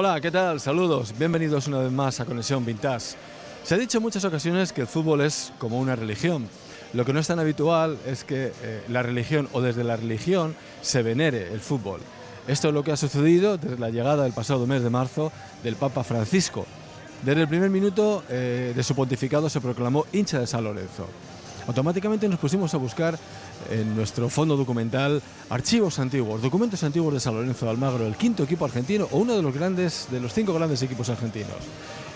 Hola, ¿qué tal? Saludos, bienvenidos una vez más a Conexión Vintage. Se ha dicho en muchas ocasiones que el fútbol es como una religión. Lo que no es tan habitual es que la religión o desde la religión se venere el fútbol. Esto es lo que ha sucedido desde la llegada del pasado mes de marzo del Papa Francisco. Desde el primer minuto de su pontificado se proclamó hincha de San Lorenzo. Automáticamente nos pusimos a buscar en nuestro fondo documental archivos antiguos, documentos antiguos de San Lorenzo de Almagro, el quinto equipo argentino o uno de los 5 grandes equipos argentinos.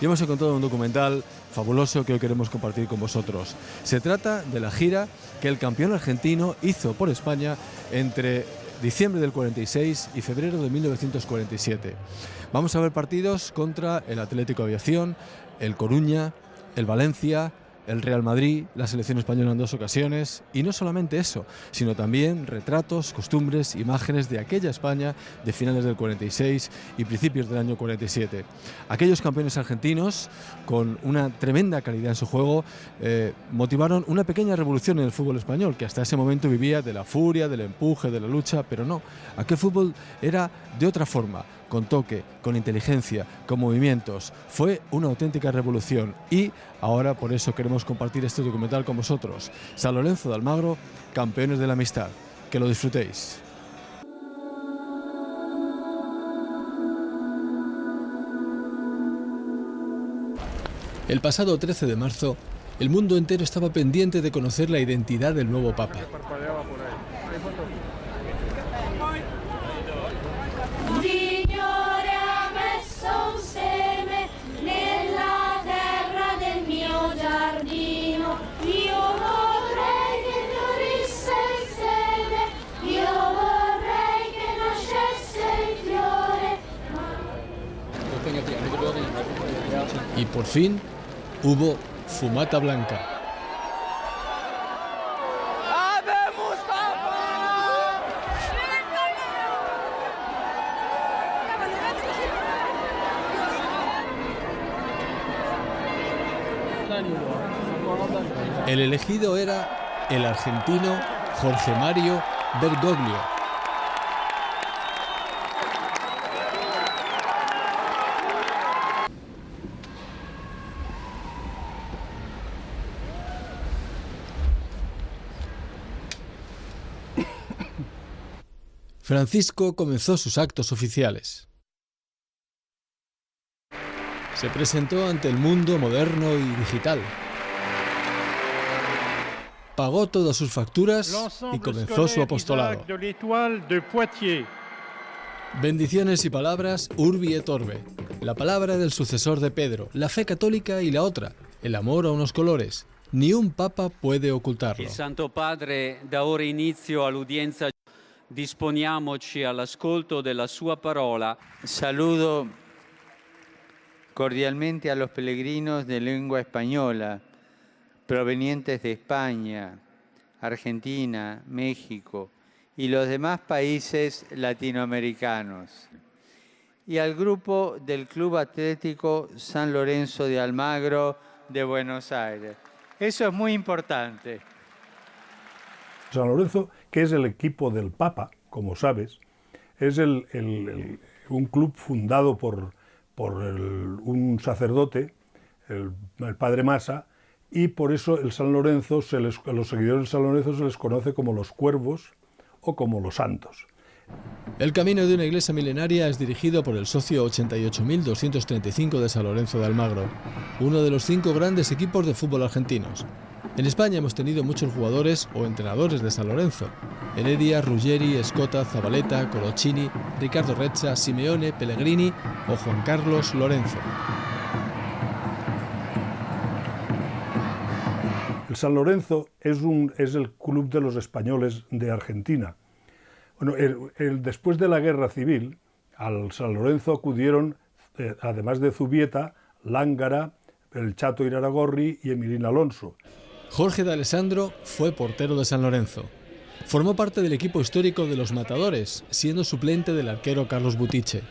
Y hemos encontrado un documental fabuloso que hoy queremos compartir con vosotros. Se trata de la gira que el campeón argentino hizo por España entre diciembre del 46 y febrero de 1947. Vamos a ver partidos contra el Atlético Aviación, el Coruña, el Valencia, el Real Madrid, la selección española en 2 ocasiones, y no solamente eso, sino también retratos, costumbres, imágenes de aquella España de finales del 46 y principios del año 47. Aquellos campeones argentinos, con una tremenda calidad en su juego, motivaron una pequeña revolución en el fútbol español, que hasta ese momento vivía de la furia, del empuje, de la lucha, pero no, aquel fútbol era de otra forma, con toque, con inteligencia, con movimientos. Fue una auténtica revolución y ahora por eso queremos compartir este documental con vosotros. San Lorenzo de Almagro, campeones de la amistad. Que lo disfrutéis. El pasado 13 de marzo, el mundo entero estaba pendiente de conocer la identidad del nuevo Papa. Y por fin hubo fumata blanca. El elegido era el argentino Jorge Mario Bergoglio. Francisco comenzó sus actos oficiales. Se presentó ante el mundo moderno y digital. Pagó todas sus facturas y comenzó su apostolado. Bendiciones y palabras urbi et orbe. La palabra del sucesor de Pedro, la fe católica y la otra, el amor a unos colores. Ni un papa puede ocultarlo. Il Santo Padre da ora inizio all'udienza. Disponiamoci all'ascolto della sua parola. Saludo cordialmente a los peregrinos de lengua española, provenientes de España, Argentina, México y los demás países latinoamericanos, y al grupo del Club Atlético San Lorenzo de Almagro de Buenos Aires. Eso es muy importante. San Lorenzo, que es el equipo del Papa, como sabes, es un club fundado por un sacerdote, el padre Massa, y por eso el San Lorenzo, a los seguidores del San Lorenzo se les conoce como los cuervos o como los santos. El camino de una iglesia milenaria es dirigido por el socio 88.235 de San Lorenzo de Almagro, uno de los 5 grandes equipos de fútbol argentinos. En España hemos tenido muchos jugadores o entrenadores de San Lorenzo: Heredia, Ruggeri, Escota, Zabaleta, Coloccini, Ricardo Rezza, Simeone, Pellegrini o Juan Carlos Lorenzo. El San Lorenzo es el club de los españoles de Argentina. Bueno, después de la Guerra Civil, al San Lorenzo acudieron, además de Zubieta, Lángara, el Chato Iraragorri y Emilín Alonso. Jorge de Alessandro fue portero de San Lorenzo. Formó parte del equipo histórico de los Matadores, siendo suplente del arquero Carlos Butiche.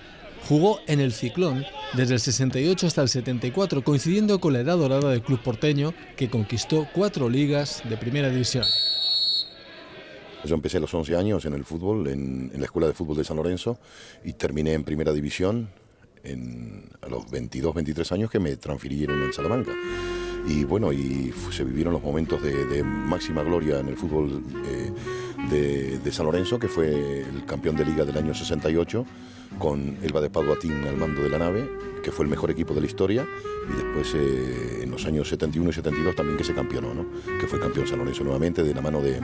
Jugó en el Ciclón desde el 68 hasta el 74, coincidiendo con la edad dorada del club porteño, que conquistó 4 ligas de primera división. Yo empecé a los 11 años en el fútbol, en la Escuela de Fútbol de San Lorenzo, y terminé en primera división a los 22, 23 años que me transfirieron en Salamanca. Y bueno, se vivieron los momentos de máxima gloria en el fútbol de San Lorenzo, que fue el campeón de liga del año 68, con Elba de Paduatín al mando de la nave, que fue el mejor equipo de la historia, y después en los años 71 y 72 también que se campeonó, ¿no? Que fue campeón San Lorenzo nuevamente de la mano de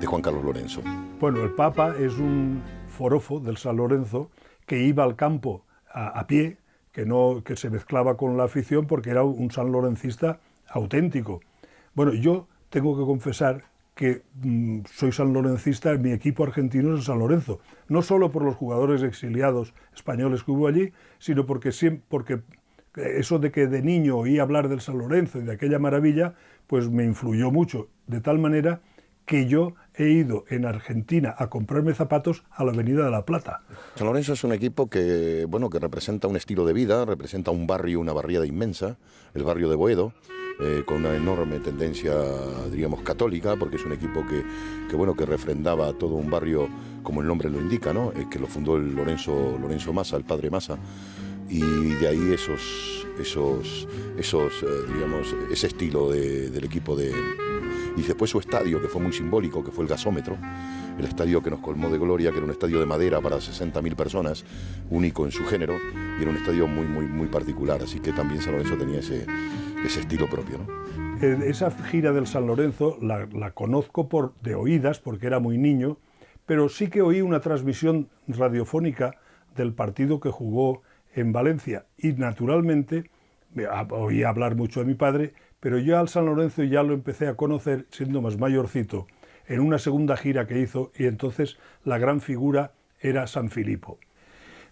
Juan Carlos Lorenzo. Bueno, el Papa es un forofo del San Lorenzo que iba al campo a pie, que se mezclaba con la afición porque era un sanlorencista auténtico. Bueno, yo tengo que confesar que soy sanlorencista, mi equipo argentino es el San Lorenzo, no solo por los jugadores exiliados españoles que hubo allí, sino porque eso de que de niño oí hablar del San Lorenzo y de aquella maravilla, pues me influyó mucho, de tal manera que yo he ido en Argentina a comprarme zapatos a la Avenida de la Plata. San Lorenzo es un equipo que representa un estilo de vida, representa un barrio, una barriada inmensa, el barrio de Boedo, con una enorme tendencia, diríamos, católica, porque es un equipo que refrendaba todo un barrio, como el nombre lo indica, ¿no? Que lo fundó el Lorenzo Massa, el padre Massa, y de ahí ese estilo del equipo y después su estadio, que fue muy simbólico, que fue el Gasómetro, el estadio que nos colmó de gloria, que era un estadio de madera para 60.000 personas, único en su género, y era un estadio muy, muy, muy particular, así que también San Lorenzo tenía ese estilo propio, ¿no? Esa gira del San Lorenzo la conozco de oídas, porque era muy niño, pero sí que oí una transmisión radiofónica del partido que jugó en Valencia, y naturalmente oí hablar mucho de mi padre, pero yo al San Lorenzo ya lo empecé a conocer siendo más mayorcito, en una segunda gira que hizo, y entonces la gran figura era San Filippo.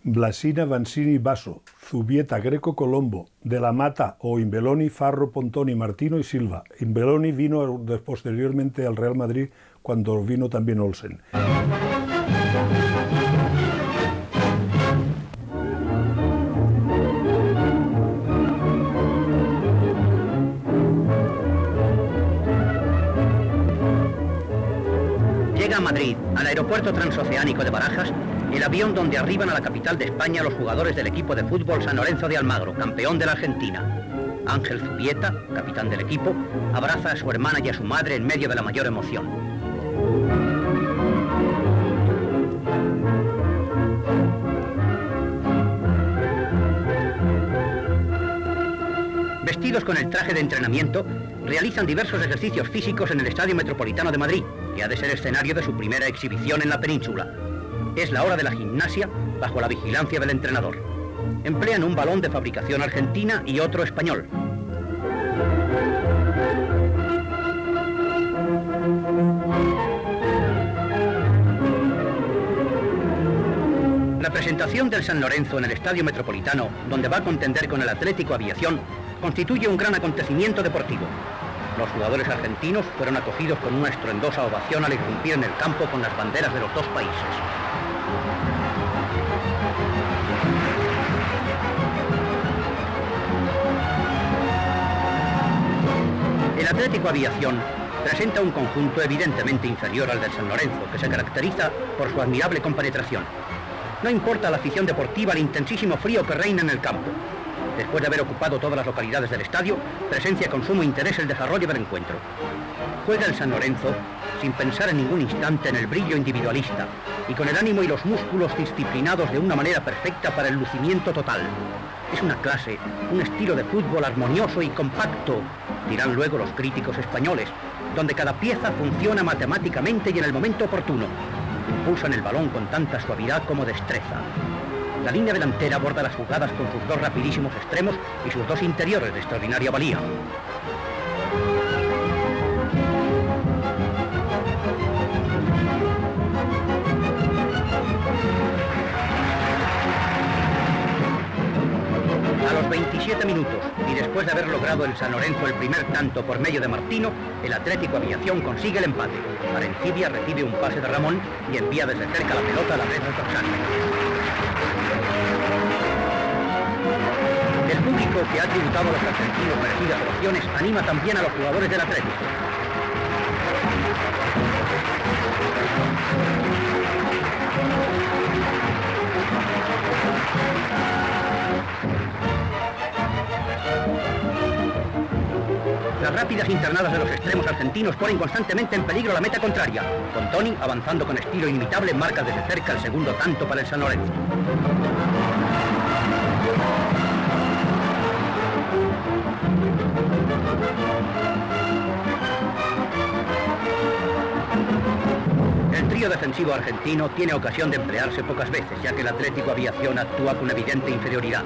Blasina, Vanzini, Basso, Zubieta, Greco, Colombo, De la Mata o Imbeloni, Farro, Pontoni, Martino y Silva. Imbeloni vino posteriormente al Real Madrid cuando vino también Olsen. Llega a Madrid, al aeropuerto transoceánico de Barajas, el avión donde arriban a la capital de España los jugadores del equipo de fútbol San Lorenzo de Almagro, campeón de la Argentina. Ángel Zubieta, capitán del equipo, abraza a su hermana y a su madre en medio de la mayor emoción. Vestidos con el traje de entrenamiento, realizan diversos ejercicios físicos en el Estadio Metropolitano de Madrid, que ha de ser escenario de su primera exhibición en la península. Es la hora de la gimnasia, bajo la vigilancia del entrenador. Emplean un balón de fabricación argentina y otro español. La presentación del San Lorenzo en el Estadio Metropolitano, donde va a contender con el Atlético Aviación, constituye un gran acontecimiento deportivo. Los jugadores argentinos fueron acogidos con una estruendosa ovación al irrumpir en el campo con las banderas de los dos países. El Atlético Aviación presenta un conjunto evidentemente inferior al del San Lorenzo, que se caracteriza por su admirable compenetración. No importa a la afición deportiva el intensísimo frío que reina en el campo. Después de haber ocupado todas las localidades del estadio, presencia con sumo interés el desarrollo del encuentro. Juega el San Lorenzo sin pensar en ningún instante en el brillo individualista y con el ánimo y los músculos disciplinados de una manera perfecta para el lucimiento total. Es una clase, un estilo de fútbol armonioso y compacto, dirán luego los críticos españoles, donde cada pieza funciona matemáticamente y en el momento oportuno. Impulsan el balón con tanta suavidad como destreza. La línea delantera aborda las jugadas con sus dos rapidísimos extremos y sus dos interiores de extraordinaria valía. A los 27 minutos, y después de haber logrado el San Lorenzo el primer tanto por medio de Martino, el Atlético Aviación consigue el empate. Arencibia recibe un pase de Ramón y envía desde cerca la pelota a la red de Toxani. El público, que ha tributado a los argentinos merecidas ovaciones, anima también a los jugadores del Atlético. Las rápidas internadas de los extremos argentinos ponen constantemente en peligro la meta contraria, con Toni avanzando con estilo inimitable, marca desde cerca el segundo tanto para el San Lorenzo. El trío defensivo argentino tiene ocasión de emplearse pocas veces, ya que el Atlético Aviación actúa con evidente inferioridad.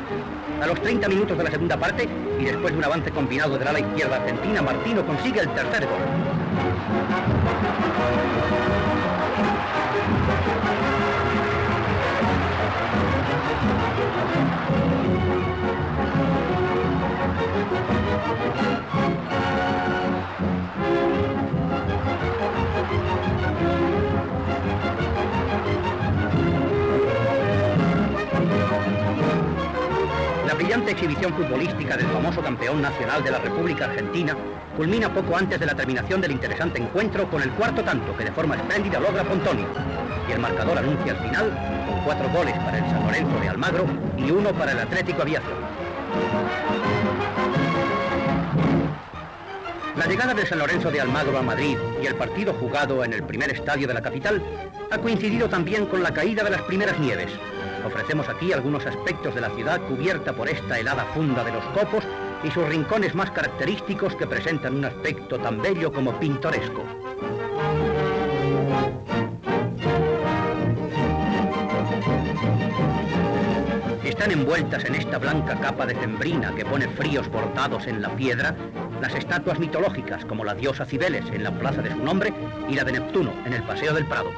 A los 30 minutos de la segunda parte, y después de un avance combinado del ala izquierda argentina, Martino consigue el tercer gol. La brillante exhibición futbolística del famoso campeón nacional de la República Argentina culmina poco antes de la terminación del interesante encuentro con el cuarto tanto que de forma espléndida logra Pontoni. Y el marcador anuncia el final con 4 goles para el San Lorenzo de Almagro y 1 para el Atlético Aviación. La llegada del San Lorenzo de Almagro a Madrid y el partido jugado en el primer estadio de la capital ha coincidido también con la caída de las primeras nieves. Ofrecemos aquí algunos aspectos de la ciudad cubierta por esta helada funda de los copos y sus rincones más característicos que presentan un aspecto tan bello como pintoresco. Están envueltas en esta blanca capa decembrina que pone fríos bordados en la piedra las estatuas mitológicas como la diosa Cibeles en la plaza de su nombre y la de Neptuno en el Paseo del Prado.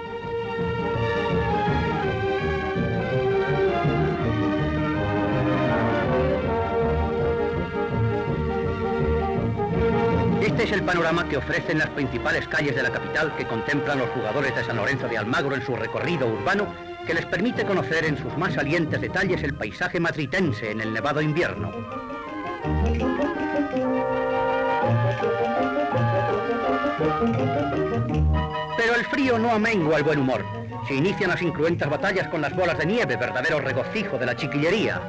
Este es el panorama que ofrecen las principales calles de la capital que contemplan los jugadores de San Lorenzo de Almagro en su recorrido urbano, que les permite conocer en sus más salientes detalles el paisaje madritense en el nevado invierno. Pero el frío no amengua el buen humor. Se inician las incruentas batallas con las bolas de nieve, verdadero regocijo de la chiquillería.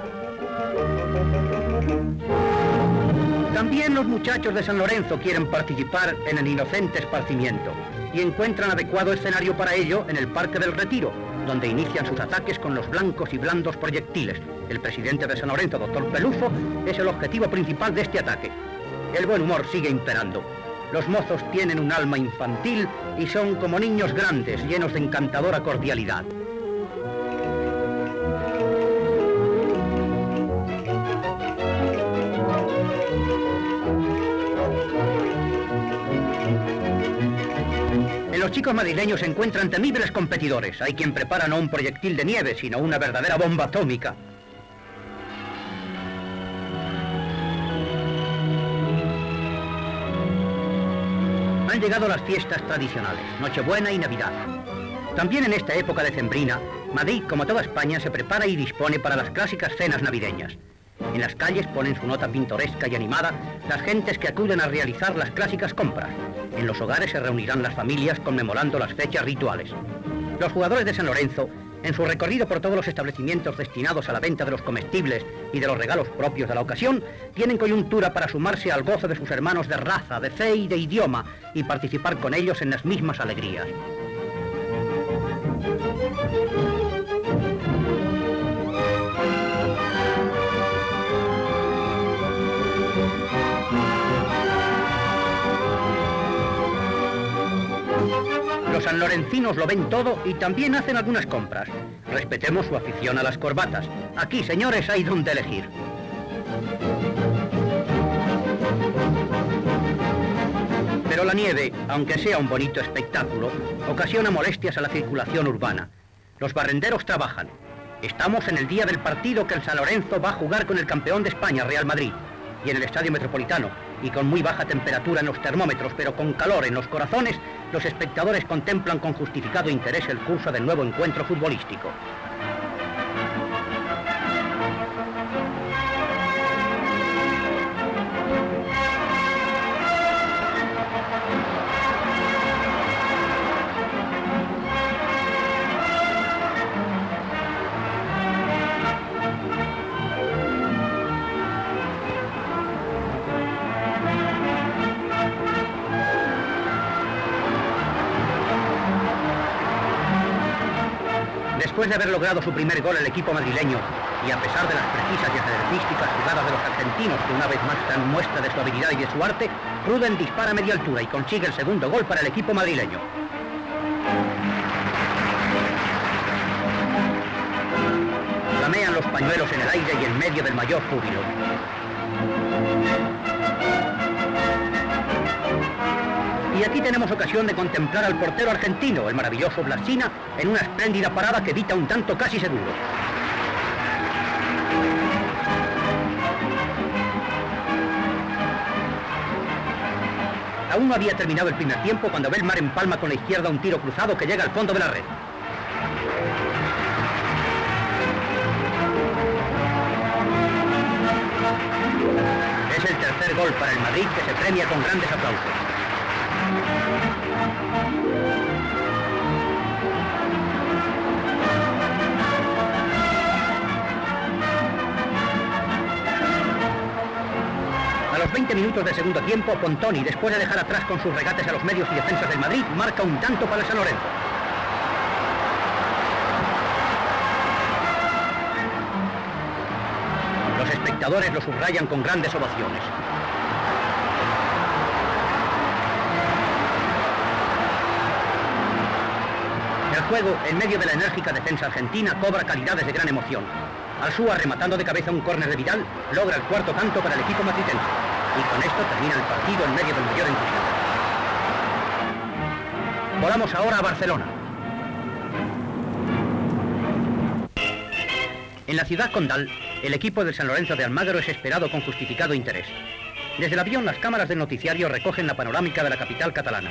También los muchachos de San Lorenzo quieren participar en el inocente esparcimiento y encuentran adecuado escenario para ello en el Parque del Retiro, donde inician sus ataques con los blancos y blandos proyectiles. El presidente de San Lorenzo, doctor Peluso, es el objetivo principal de este ataque. El buen humor sigue imperando. Los mozos tienen un alma infantil y son como niños grandes, llenos de encantadora cordialidad. En los chicos madrileños se encuentran temibles competidores. Hay quien prepara no un proyectil de nieve, sino una verdadera bomba atómica. Han llegado las fiestas tradicionales, Nochebuena y Navidad. También en esta época decembrina, Madrid, como toda España, se prepara y dispone para las clásicas cenas navideñas. En las calles ponen su nota pintoresca y animada las gentes que acuden a realizar las clásicas compras. En los hogares se reunirán las familias conmemorando las fechas rituales. Los jugadores de San Lorenzo, en su recorrido por todos los establecimientos destinados a la venta de los comestibles y de los regalos propios de la ocasión, tienen coyuntura para sumarse al gozo de sus hermanos de raza, de fe y de idioma y participar con ellos en las mismas alegrías. Los sanlorencinos lo ven todo y también hacen algunas compras. Respetemos su afición a las corbatas. Aquí, señores, hay donde elegir. Pero la nieve, aunque sea un bonito espectáculo, ocasiona molestias a la circulación urbana. Los barrenderos trabajan. Estamos en el día del partido que el San Lorenzo va a jugar con el campeón de España, Real Madrid, y en el Estadio Metropolitano, y con muy baja temperatura en los termómetros, pero con calor en los corazones, los espectadores contemplan con justificado interés el curso del nuevo encuentro futbolístico. Después de haber logrado su primer gol el equipo madrileño, y a pesar de las precisas y acertísticas jugadas de los argentinos, que una vez más dan muestra de su habilidad y de su arte, Ruden dispara a media altura y consigue el segundo gol para el equipo madrileño. Flamean los pañuelos en el aire y en medio del mayor júbilo. Y aquí tenemos ocasión de contemplar al portero argentino, el maravilloso Blasina, en una espléndida parada que evita un tanto casi seguro. Aún no había terminado el primer tiempo cuando Belmar empalma con la izquierda un tiro cruzado que llega al fondo de la red. Es el tercer gol para el Madrid, que se premia con grandes aplausos. A los 20 minutos del segundo tiempo, Pontoni, después de dejar atrás con sus regates a los medios y defensas del Madrid, marca un tanto para el San Lorenzo. Los espectadores lo subrayan con grandes ovaciones. El juego, en medio de la enérgica defensa argentina, cobra calidades de gran emoción. Alzúa, rematando de cabeza un córner de Vidal, logra el cuarto tanto para el equipo matritense. Y con esto termina el partido en medio del mayor entusiasmo. Volamos ahora a Barcelona. En la ciudad condal, el equipo del San Lorenzo de Almagro es esperado con justificado interés. Desde el avión, las cámaras del noticiario recogen la panorámica de la capital catalana.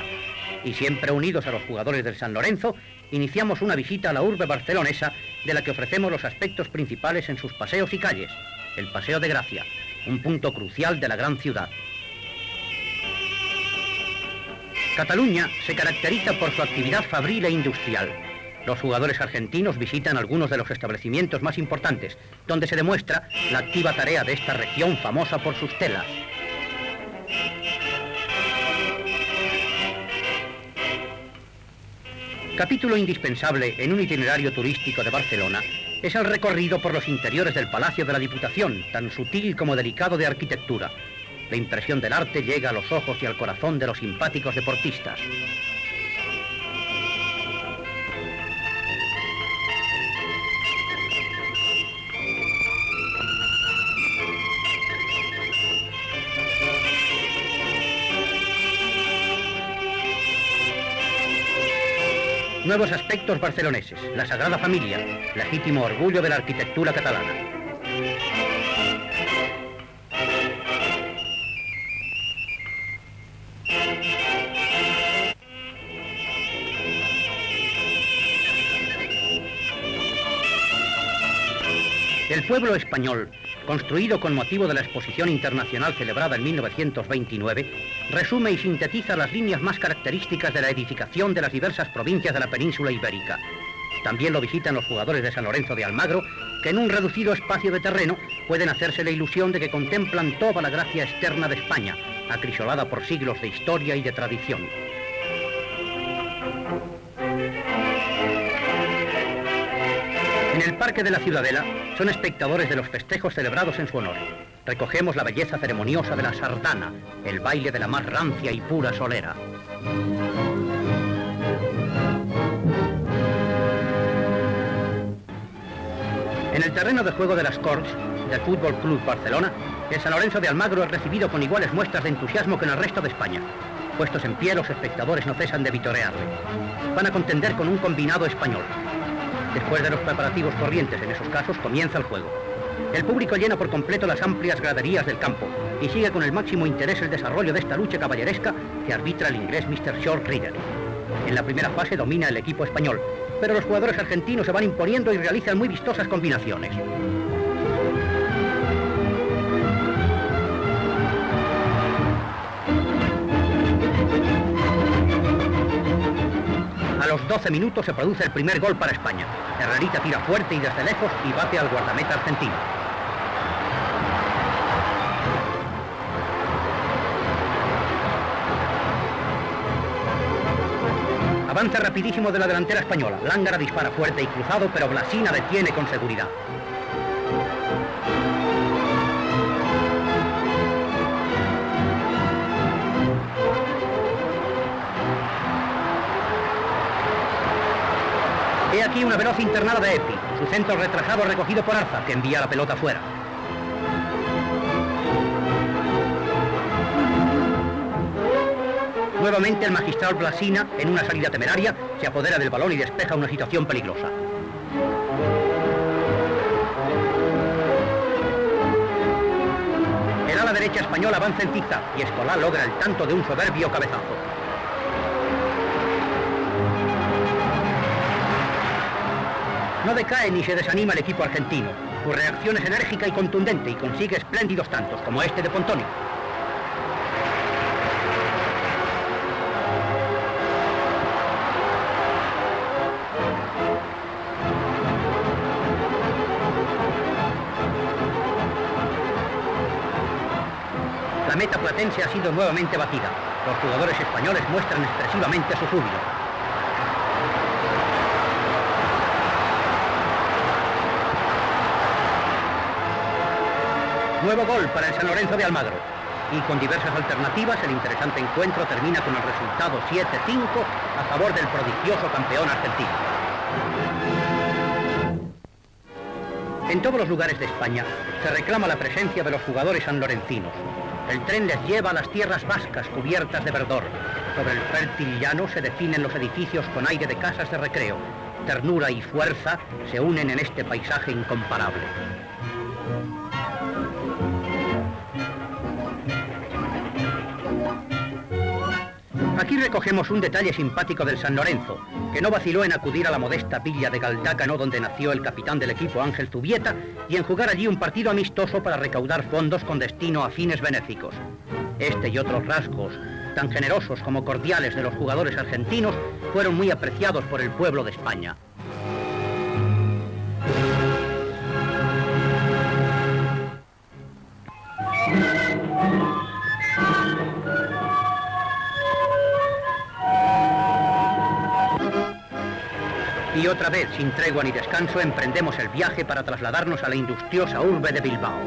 Y siempre unidos a los jugadores del San Lorenzo, iniciamos una visita a la urbe barcelonesa, de la que ofrecemos los aspectos principales en sus paseos y calles. El Paseo de Gracia, un punto crucial de la gran ciudad. Cataluña se caracteriza por su actividad fabril e industrial. Los jugadores argentinos visitan algunos de los establecimientos más importantes, donde se demuestra la activa tarea de esta región famosa por sus telas. Capítulo indispensable en un itinerario turístico de Barcelona es el recorrido por los interiores del Palacio de la Diputación, tan sutil como delicado de arquitectura. La impresión del arte llega a los ojos y al corazón de los simpáticos deportistas. Nuevos aspectos barceloneses, la Sagrada Familia, legítimo orgullo de la arquitectura catalana. El pueblo español, construido con motivo de la exposición internacional celebrada en 1929, resume y sintetiza las líneas más características de la edificación de las diversas provincias de la península ibérica. También lo visitan los jugadores de San Lorenzo de Almagro, que en un reducido espacio de terreno pueden hacerse la ilusión de que contemplan toda la gracia externa de España, acrisolada por siglos de historia y de tradición. En el Parque de la Ciudadela son espectadores de los festejos celebrados en su honor. Recogemos la belleza ceremoniosa de la sardana, el baile de la más rancia y pura solera. En el terreno de juego de las Corts, del Fútbol Club Barcelona, el San Lorenzo de Almagro es recibido con iguales muestras de entusiasmo que en el resto de España. Puestos en pie, los espectadores no cesan de vitorearle. Van a contender con un combinado español. Después de los preparativos corrientes en esos casos, comienza el juego. El público llena por completo las amplias graderías del campo y sigue con el máximo interés el desarrollo de esta lucha caballeresca que arbitra el inglés Mr. Short Reader. En la primera fase domina el equipo español, pero los jugadores argentinos se van imponiendo y realizan muy vistosas combinaciones. A los 12 minutos se produce el primer gol para España. Herrerita tira fuerte y desde lejos y bate al guardameta argentino. Avance rapidísimo de la delantera española. Lángara dispara fuerte y cruzado, pero Blasina detiene con seguridad. He aquí una veloz internada de Epi. Su centro retrasado recogido por Arza, que envía la pelota fuera. Nuevamente el magistral Blasina, en una salida temeraria, se apodera del balón y despeja una situación peligrosa. El ala derecha española avanza en zigzag y Escolá logra el tanto de un soberbio cabezazo. No decae ni se desanima el equipo argentino. Su reacción es enérgica y contundente y consigue espléndidos tantos, como este de Pontoni. La meta platense ha sido nuevamente batida. Los jugadores españoles muestran expresivamente su júbilo. Nuevo gol para el San Lorenzo de Almagro. Y con diversas alternativas, el interesante encuentro termina con el resultado 7-5 a favor del prodigioso campeón argentino. En todos los lugares de España se reclama la presencia de los jugadores sanlorencinos. El tren les lleva a las tierras vascas cubiertas de verdor. Sobre el fértil llano se definen los edificios con aire de casas de recreo. Ternura y fuerza se unen en este paisaje incomparable. Aquí recogemos un detalle simpático del San Lorenzo, que no vaciló en acudir a la modesta villa de Galdácano, donde nació el capitán del equipo Ángel Zubieta, y en jugar allí un partido amistoso para recaudar fondos con destino a fines benéficos. Este y otros rasgos, tan generosos como cordiales de los jugadores argentinos, fueron muy apreciados por el pueblo de España. Y otra vez, sin tregua ni descanso, emprendemos el viaje para trasladarnos a la industriosa urbe de Bilbao.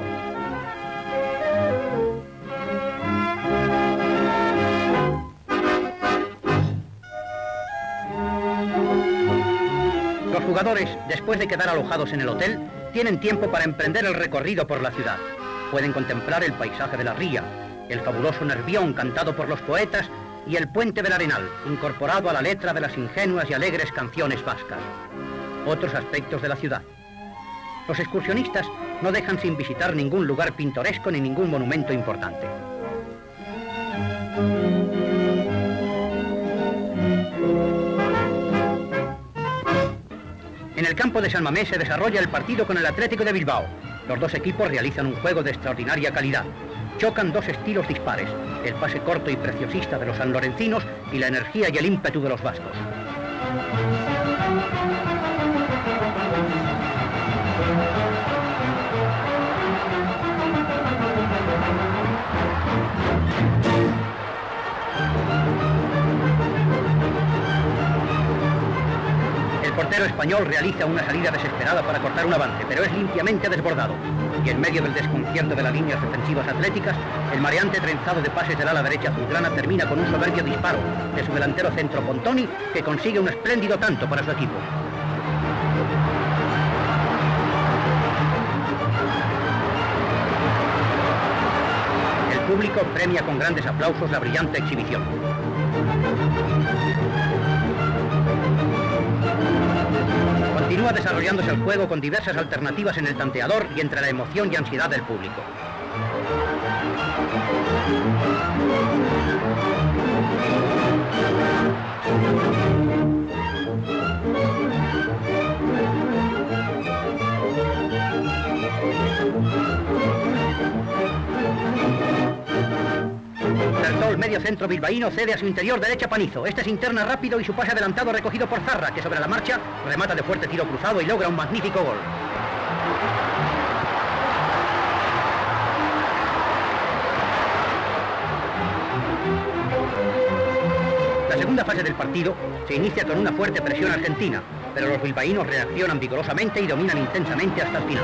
Los jugadores, después de quedar alojados en el hotel, tienen tiempo para emprender el recorrido por la ciudad. Pueden contemplar el paisaje de la ría, el fabuloso Nervión cantado por los poetas y el puente del Arenal, incorporado a la letra de las ingenuas y alegres canciones vascas. Otros aspectos de la ciudad. Los excursionistas no dejan sin visitar ningún lugar pintoresco ni ningún monumento importante. En el campo de San Mamés se desarrolla el partido con el Atlético de Bilbao. Los dos equipos realizan un juego de extraordinaria calidad. Chocan dos estilos dispares, el pase corto y preciosista de los sanlorencinos y la energía y el ímpetu de los vascos. El portero español realiza una salida desesperada para cortar un avance, pero es limpiamente desbordado. Y en medio del desconcierto de las líneas defensivas atléticas, el mareante trenzado de pases del ala derecha azulgrana termina con un soberbio disparo de su delantero centro Pontoni, que consigue un espléndido tanto para su equipo. El público premia con grandes aplausos la brillante exhibición. Continúa desarrollándose el juego con diversas alternativas en el tanteador y entre la emoción y ansiedad del público. El medio centro bilbaíno cede a su interior derecha Panizo. Este se interna rápido y su pase adelantado recogido por Zarra, que sobre la marcha remata de fuerte tiro cruzado y logra un magnífico gol. La segunda fase del partido se inicia con una fuerte presión argentina, pero los bilbaínos reaccionan vigorosamente y dominan intensamente hasta el final.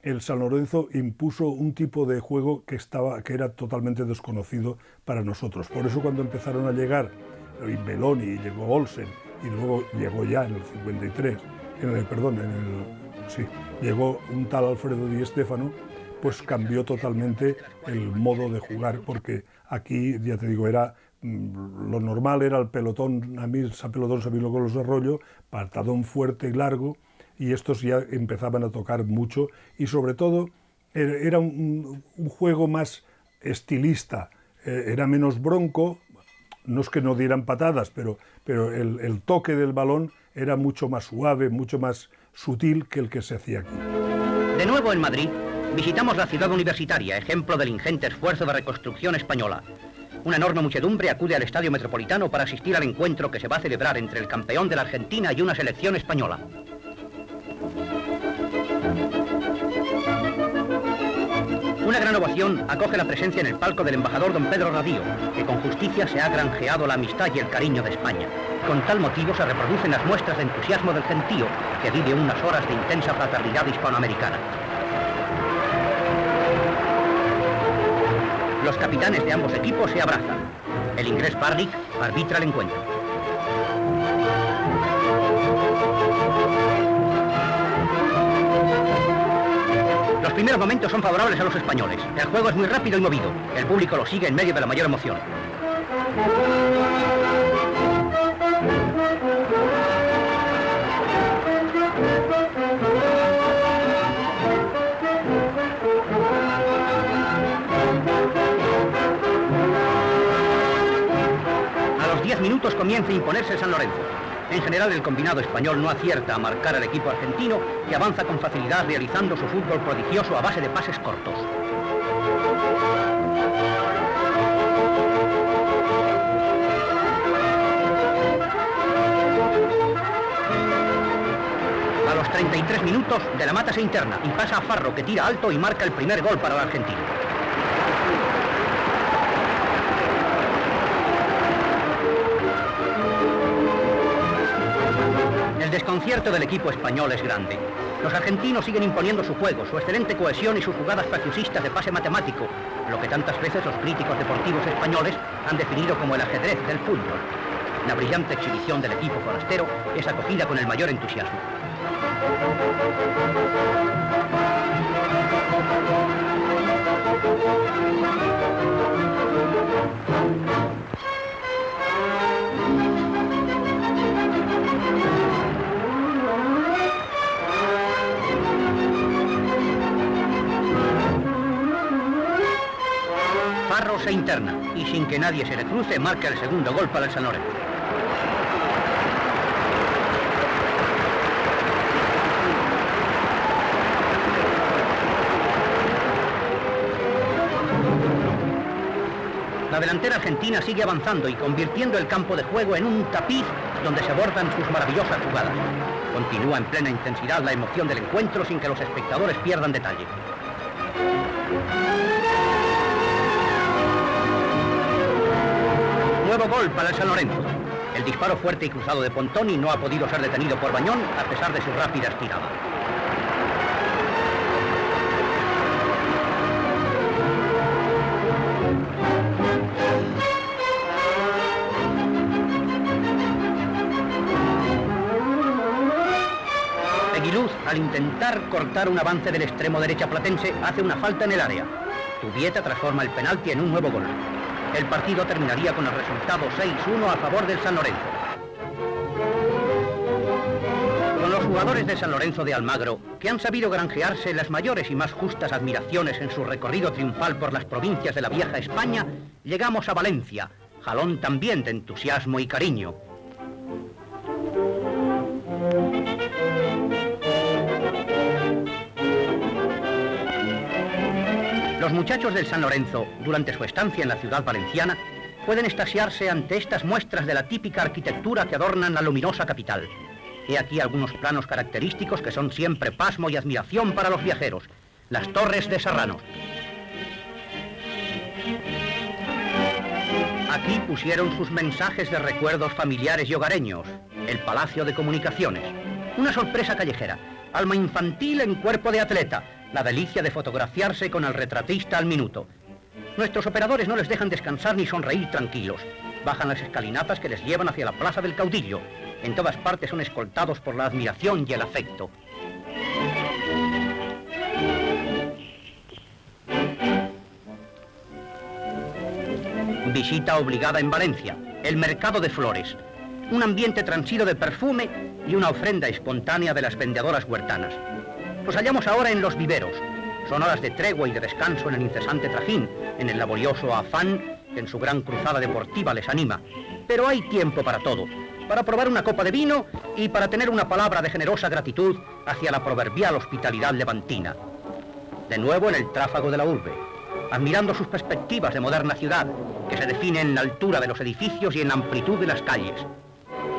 El San Lorenzo impuso un tipo de juego que era totalmente desconocido para nosotros. Por eso cuando empezaron a llegar Belloni, llegó Olsen y luego llegó ya en el 53, llegó un tal Alfredo Di Stéfano, pues cambió totalmente el modo de jugar, porque aquí, ya te digo, era lo normal era el pelotón, ese pelotón se vino con los de rollo, patadón fuerte y largo, y estos ya empezaban a tocar mucho, y sobre todo era un juego más estilista, era menos bronco, no es que no dieran patadas, pero el toque del balón era mucho más suave, mucho más sutil que el que se hacía aquí. De nuevo en Madrid, visitamos la ciudad universitaria, ejemplo del ingente esfuerzo de reconstrucción española. Una enorme muchedumbre acude al Estadio Metropolitano para asistir al encuentro que se va a celebrar entre el campeón de la Argentina y una selección española. Una gran ovación acoge la presencia en el palco del embajador don Pedro Radío, que con justicia se ha granjeado la amistad y el cariño de España. Con tal motivo se reproducen las muestras de entusiasmo del gentío, que vive unas horas de intensa fraternidad hispanoamericana. Los capitanes de ambos equipos se abrazan. El inglés Barlick arbitra el encuentro. Los primeros momentos son favorables a los españoles. El juego es muy rápido y movido. El público lo sigue en medio de la mayor emoción. A los 10 minutos comienza a imponerse el San Lorenzo. En general, el combinado español no acierta a marcar al equipo argentino, que avanza con facilidad realizando su fútbol prodigioso a base de pases cortos. A los 33 minutos, De la Mata se interna y pasa a Farro, que tira alto y marca el primer gol para el argentino. El desconcierto del equipo español es grande. Los argentinos siguen imponiendo su juego, su excelente cohesión y sus jugadas preciosistas de pase matemático, lo que tantas veces los críticos deportivos españoles han definido como el ajedrez del fútbol. La brillante exhibición del equipo forastero es acogida con el mayor entusiasmo. Farro se interna y sin que nadie se le cruce marca el segundo gol para el San Lorenzo. La delantera argentina sigue avanzando y convirtiendo el campo de juego en un tapiz donde se abordan sus maravillosas jugadas. Continúa en plena intensidad la emoción del encuentro sin que los espectadores pierdan detalle. Nuevo gol para el San Lorenzo. El disparo fuerte y cruzado de Pontoni no ha podido ser detenido por Bañón a pesar de su rápida estirada. Eguiluz, al intentar cortar un avance del extremo derecha platense, hace una falta en el área. Zubieta transforma el penalti en un nuevo gol. El partido terminaría con el resultado 6-1 a favor del San Lorenzo. Con los jugadores de San Lorenzo de Almagro, que han sabido granjearse las mayores y más justas admiraciones en su recorrido triunfal por las provincias de la vieja España, llegamos a Valencia, jalón también de entusiasmo y cariño. Los muchachos del San Lorenzo, durante su estancia en la ciudad valenciana, pueden extasiarse ante estas muestras de la típica arquitectura que adornan la luminosa capital. He aquí algunos planos característicos que son siempre pasmo y admiración para los viajeros. Las Torres de Serrano. Aquí pusieron sus mensajes de recuerdos familiares y hogareños, el Palacio de Comunicaciones. Una sorpresa callejera, alma infantil en cuerpo de atleta, la delicia de fotografiarse con el retratista al minuto. Nuestros operadores no les dejan descansar ni sonreír tranquilos. Bajan las escalinatas que les llevan hacia la Plaza del Caudillo. En todas partes son escoltados por la admiración y el afecto. Visita obligada en Valencia, el mercado de flores. Un ambiente transido de perfume y una ofrenda espontánea de las vendedoras huertanas. Nos hallamos ahora en los viveros. Son horas de tregua y de descanso en el incesante trajín, en el laborioso afán que en su gran cruzada deportiva les anima. Pero hay tiempo para todo, para probar una copa de vino y para tener una palabra de generosa gratitud hacia la proverbial hospitalidad levantina. De nuevo en el tráfago de la urbe, admirando sus perspectivas de moderna ciudad, que se define en la altura de los edificios y en la amplitud de las calles.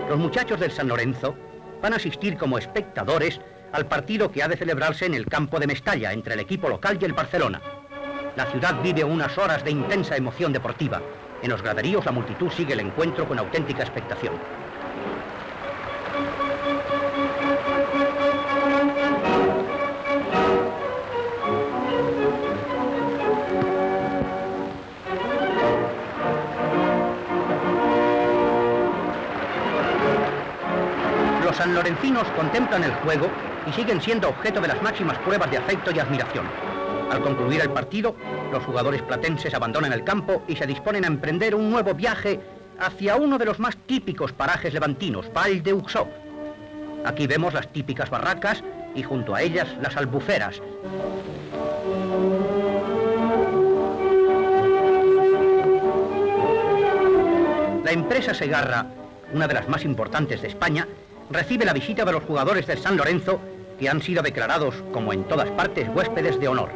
Los muchachos del San Lorenzo van a asistir como espectadores al partido que ha de celebrarse en el campo de Mestalla, entre el equipo local y el Barcelona. La ciudad vive unas horas de intensa emoción deportiva. En los graderíos la multitud sigue el encuentro con auténtica expectación. Los sanlorencinos contemplan el juego y siguen siendo objeto de las máximas pruebas de afecto y admiración. Al concluir el partido, los jugadores platenses abandonan el campo y se disponen a emprender un nuevo viaje hacia uno de los más típicos parajes levantinos, Vall d'Uxó. Aquí vemos las típicas barracas y junto a ellas las albuferas. La empresa Segarra, una de las más importantes de España, recibe la visita de los jugadores del San Lorenzo, que han sido declarados, como en todas partes, huéspedes de honor.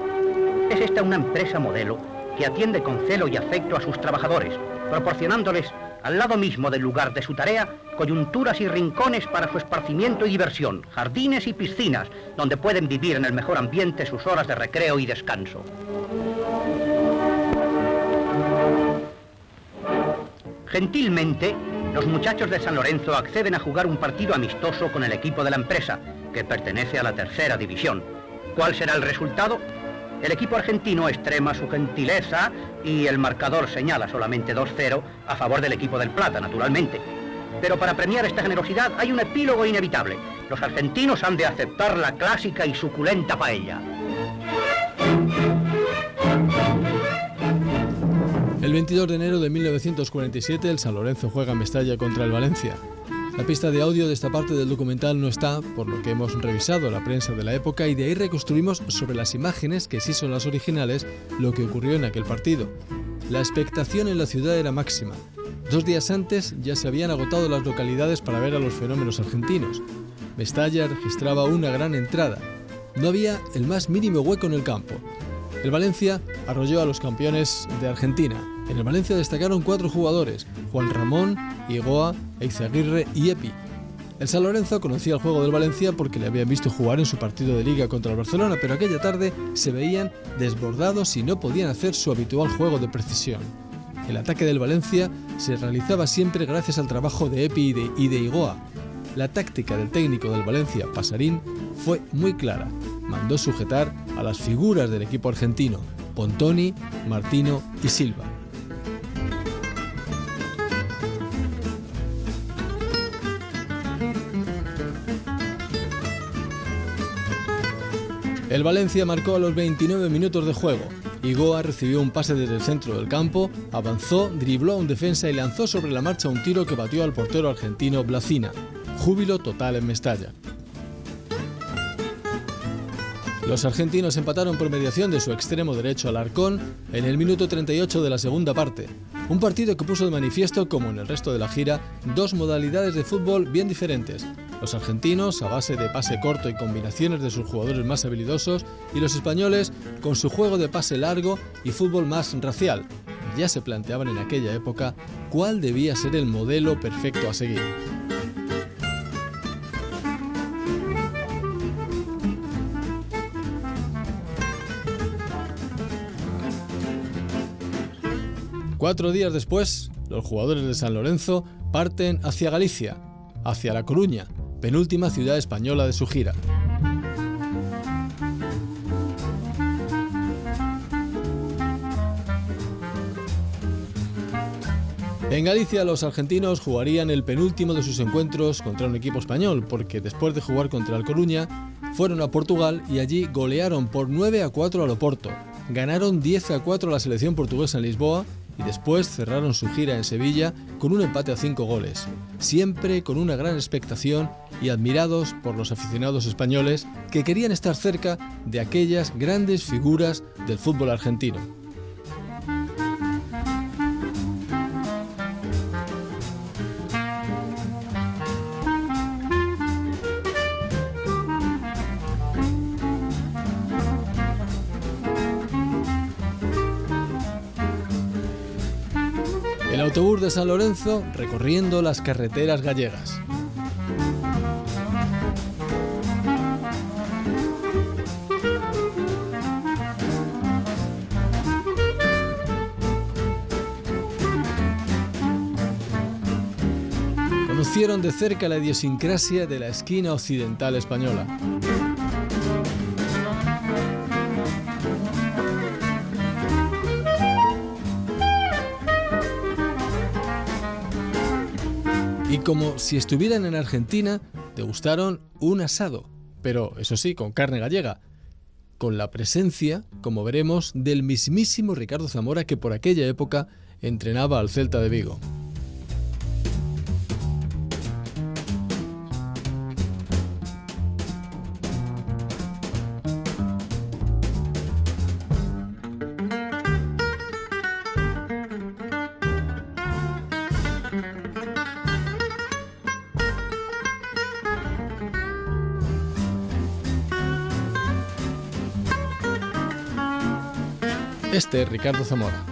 Es esta una empresa modelo que atiende con celo y afecto a sus trabajadores, proporcionándoles, al lado mismo del lugar de su tarea, coyunturas y rincones para su esparcimiento y diversión, jardines y piscinas, donde pueden vivir en el mejor ambiente sus horas de recreo y descanso. Gentilmente, los muchachos de San Lorenzo acceden a jugar un partido amistoso con el equipo de la empresa, que pertenece a la tercera división. ¿Cuál será el resultado? El equipo argentino extrema su gentileza y el marcador señala solamente 2-0 a favor del equipo del Plata, naturalmente. Pero para premiar esta generosidad hay un epílogo inevitable. Los argentinos han de aceptar la clásica y suculenta paella. El 22 de enero de 1947 el San Lorenzo juega en Mestalla contra el Valencia. La pista de audio de esta parte del documental no está, por lo que hemos revisado la prensa de la época y de ahí reconstruimos sobre las imágenes, que sí son las originales, lo que ocurrió en aquel partido. La expectación en la ciudad era máxima. 2 días antes ya se habían agotado las localidades para ver a los fenómenos argentinos. Mestalla registraba una gran entrada. No había el más mínimo hueco en el campo. El Valencia arrolló a los campeones de Argentina. En el Valencia destacaron 4 jugadores: Juan Ramón, Igoa, Eizaguirre y Epi. El San Lorenzo conocía el juego del Valencia porque le habían visto jugar en su partido de liga contra el Barcelona, pero aquella tarde se veían desbordados y no podían hacer su habitual juego de precisión. El ataque del Valencia se realizaba siempre gracias al trabajo de Epi y de Igoa. La táctica del técnico del Valencia, Pasarín, fue muy clara. Mandó sujetar a las figuras del equipo argentino: Pontoni, Martino y Silva. El Valencia marcó a los 29 minutos de juego. Igoa recibió un pase desde el centro del campo, avanzó, dribló a un defensa y lanzó sobre la marcha un tiro que batió al portero argentino Blacina. Júbilo total en Mestalla. Los argentinos empataron por mediación de su extremo derecho Alarcón en el minuto 38 de la segunda parte. Un partido que puso de manifiesto, como en el resto de la gira, 2 modalidades de fútbol bien diferentes. Los argentinos, a base de pase corto y combinaciones de sus jugadores más habilidosos, y los españoles, con su juego de pase largo y fútbol más racial. Ya se planteaban en aquella época cuál debía ser el modelo perfecto a seguir. 4 días después, los jugadores de San Lorenzo parten hacia Galicia, hacia La Coruña, penúltima ciudad española de su gira. En Galicia los argentinos jugarían el penúltimo de sus encuentros contra un equipo español, porque después de jugar contra el Coruña, fueron a Portugal y allí golearon por 9-4 al Oporto, ganaron 10-4 a la selección portuguesa en Lisboa y después cerraron su gira en Sevilla con un empate a 5 goles, siempre con una gran expectación y admirados por los aficionados españoles que querían estar cerca de aquellas grandes figuras del fútbol argentino. El autobús de San Lorenzo recorriendo las carreteras gallegas. Conocieron de cerca la idiosincrasia de la esquina occidental española. Y como si estuvieran en Argentina, degustaron un asado, pero eso sí, con carne gallega, con la presencia, como veremos, del mismísimo Ricardo Zamora, que por aquella época entrenaba al Celta de Vigo. Este es Ricardo Zamora.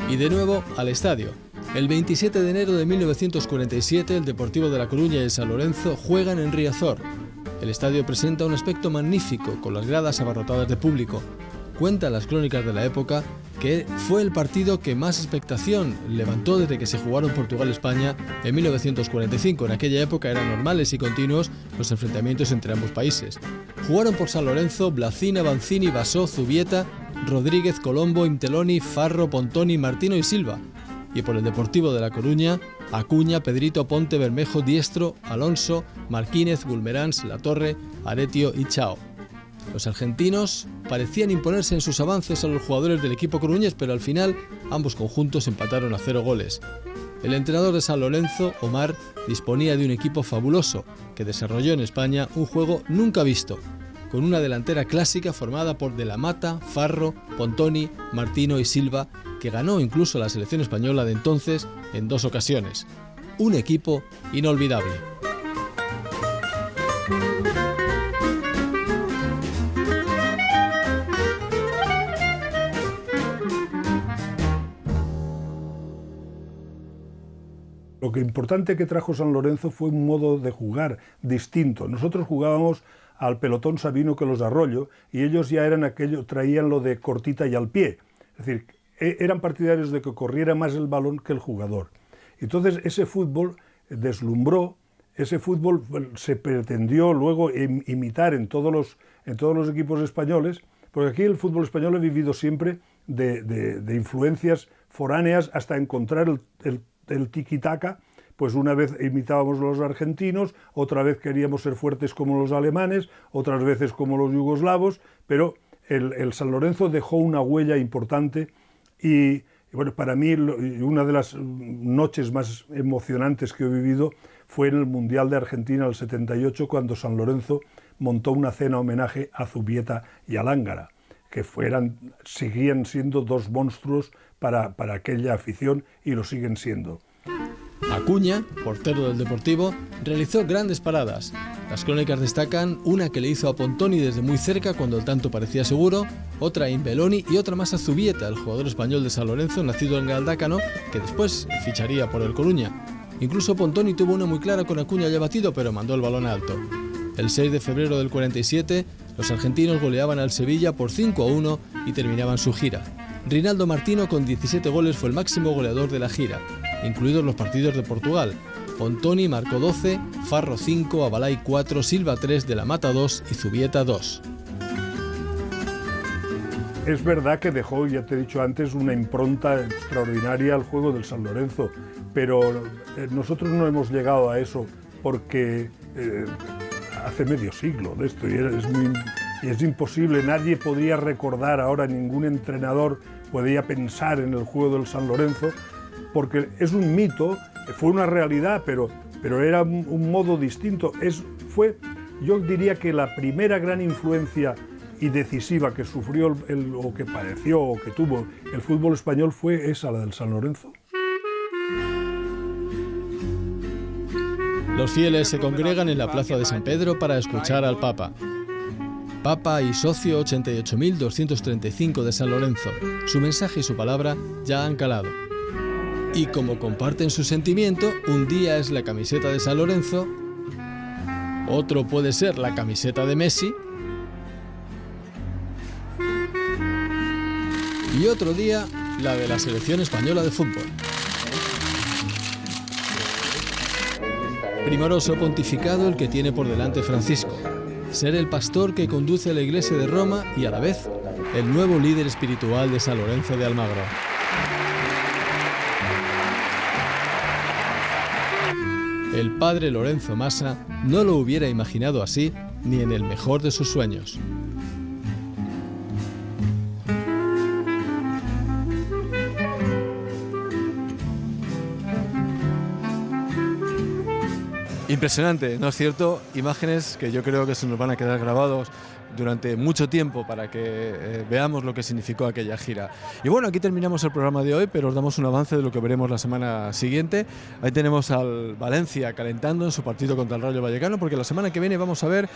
Y de nuevo al estadio. El 27 de enero de 1947 el Deportivo de La Coruña y el San Lorenzo juegan en Riazor. El estadio presenta un aspecto magnífico, con las gradas abarrotadas de público. Cuentan las crónicas de la época que fue el partido que más expectación levantó desde que se jugaron Portugal-España en 1945. En aquella época eran normales y continuos los enfrentamientos entre ambos países. Jugaron por San Lorenzo Blacina, Banzini, Basó, Zubieta, Rodríguez, Colombo, Imteloni, Farro, Pontoni, Martino y Silva. Y por el Deportivo de La Coruña, Acuña, Pedrito, Ponte, Bermejo, Diestro, Alonso, Marquínez, Gulmeráns, Latorre, Aretio y Chao. Los argentinos parecían imponerse en sus avances a los jugadores del equipo coruñés, pero al final ambos conjuntos empataron a 0 goles. El entrenador de San Lorenzo, Omar, disponía de un equipo fabuloso que desarrolló en España un juego nunca visto, con una delantera clásica formada por De la Mata, Farro, Pontoni, Martino y Silva, que ganó incluso la selección española de entonces en 2 ocasiones. Un equipo inolvidable. Lo que importante que trajo San Lorenzo fue un modo de jugar distinto. Nosotros jugábamos al pelotón sabino que los de Arroyo y ellos ya eran aquello, traían lo de cortita y al pie. Es decir, eran partidarios de que corriera más el balón que el jugador. Entonces ese fútbol deslumbró, ese fútbol se pretendió luego imitar en todos los equipos españoles, porque aquí el fútbol español ha vivido siempre de influencias foráneas hasta encontrar el tiki-taka. Pues una vez imitábamos a los argentinos, otra vez queríamos ser fuertes como los alemanes, otras veces como los yugoslavos, pero el San Lorenzo dejó una huella importante y bueno, para mí una de las noches más emocionantes que he vivido fue en el Mundial de Argentina del 78, cuando San Lorenzo montó una cena homenaje a Zubieta y a Lángara, que seguían siendo 2 monstruos para aquella afición y lo siguen siendo. Acuña, portero del Deportivo, realizó grandes paradas. Las crónicas destacan una que le hizo a Pontoni desde muy cerca cuando el tanto parecía seguro, otra a Imbeloni y otra más a Zubieta, el jugador español de San Lorenzo, nacido en Galdácano, que después ficharía por el Coruña. Incluso Pontoni tuvo una muy clara con Acuña ya batido, pero mandó el balón alto. El 6 de febrero del 47, los argentinos goleaban al Sevilla por 5-1 y terminaban su gira. Rinaldo Martino con 17 goles fue el máximo goleador de la gira, incluidos los partidos de Portugal. Pontoni marcó 12, Farro 5, Abalay 4, Silva 3, De la Mata 2 y Zubieta 2. Es verdad que dejó, ya te he dicho antes, una impronta extraordinaria al juego del San Lorenzo, pero nosotros no hemos llegado a eso porque hace medio siglo de esto y es imposible, nadie podría recordar ahora, ningún entrenador podía pensar en el juego del San Lorenzo, porque es un mito, fue una realidad, pero era un modo distinto. Yo diría que la primera gran influencia y decisiva que sufrió o que padeció o que tuvo el fútbol español fue esa, la del San Lorenzo. Los fieles se congregan en la plaza de San Pedro para escuchar al Papa. Papa y socio 88.235 de San Lorenzo. Su mensaje y su palabra ya han calado. Y como comparten su sentimiento, un día es la camiseta de San Lorenzo, otro puede ser la camiseta de Messi, y otro día la de la selección española de fútbol. Primoroso pontificado el que tiene por delante Francisco, ser el pastor que conduce a la Iglesia de Roma y a la vez el nuevo líder espiritual de San Lorenzo de Almagro. El padre Lorenzo Massa no lo hubiera imaginado así ni en el mejor de sus sueños. Impresionante, ¿no es cierto? Imágenes que yo creo que se nos van a quedar grabados durante mucho tiempo para que veamos lo que significó aquella gira. Y bueno, aquí terminamos el programa de hoy, pero os damos un avance de lo que veremos la semana siguiente. Ahí tenemos al Valencia calentando en su partido contra el Rayo Vallecano, porque la semana que viene vamos a ver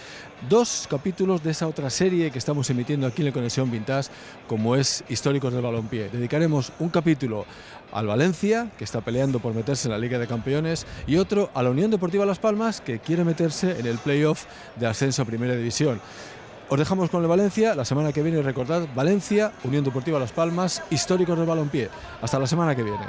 2 capítulos de esa otra serie que estamos emitiendo aquí en la Conexión Vintage, como es Históricos del Balompié. Dedicaremos un capítulo al Valencia, que está peleando por meterse en la Liga de Campeones, y otro a la Unión Deportiva Las Palmas, que quiere meterse en el playoff de ascenso a Primera División. Os dejamos con el Valencia. La semana que viene, recordad, Valencia, Unión Deportiva Las Palmas, Históricos del Balompié. Hasta la semana que viene.